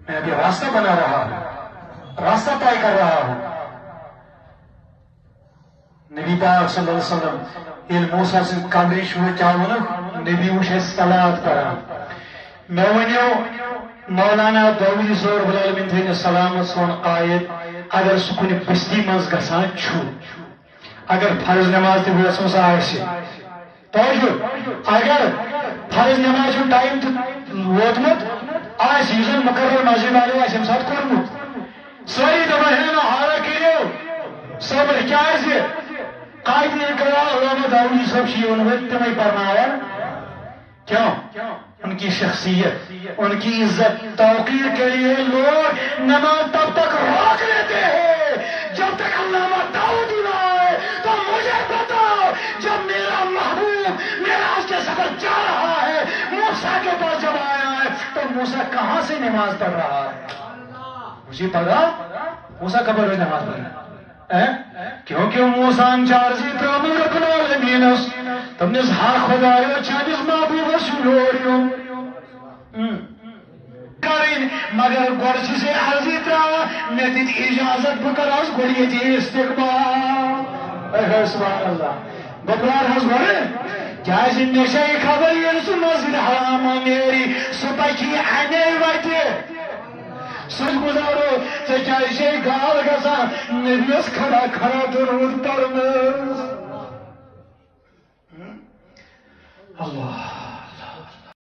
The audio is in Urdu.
میں ابھی راستہ بنا رہا ہوں، راستہ طے کر رہا ہوں. نبی پاک صلی اللہ علیہ وسلم یل موسیٰ سن قبرش وہ کیا نبی وش صلات کران. میں ونیو مولانا داؤد صور رب العالمین تھین سلام سون قائد اگر سہ کن بستی مز گژھان چھُ اگر فرض نماز تہ ویسمس آسہِ توجہ اگر فرض نماز ٹائم ووتمت آسہِ یُس زن مقرر مسجد والے آسہِ ییٚمہِ ساتہٕ کوٚرمُت سٲری دپان ہے نا حالا کٔرِو صبر کیازِ قائد انقلاب علامہ داؤدی صاحب چھ یِوان وٲلۍ تِمے پرناوان کیوں ان کی شخصیت ان کی عزت توقیر کے لیے لوگ نماز تب تک روک لیتے ہیں جب تک علامہ داؤدی نہ آئے. تو مجھے بتاؤ جب میرا محبوب معراج کے سفر جا رہا ہے موسیٰ کے پاس جب آیا ہے تو موسیٰ کہاں سے نماز پڑھ رہا ہے؟ مجھے پتا موسیٰ کب نماز پڑھنا کیونکہ موسیٰ چارزی ترامو رب العالمین تم نے ہا خدا چانس محبوبس لوریو مگر گۄڈٕ چھِ سے عرضی تراوان مےٚ دِتۍ اجازت بہٕ کر آز گۄڈٕ ییٚتہِ استقبال. سبحان اللہ بہٕ پرٛارٕ حظ گۄڈٕ کیازِ مےٚ چھےٚ یہِ خبر ییٚلہِ سُہ مسجد حرام نیری سُہ پکی اَنے وتہِ سُہ گُزارو ژےٚ کیازِ چھے گال گژھان نبیس کھڑا کھڑا درود پرنس. اللہ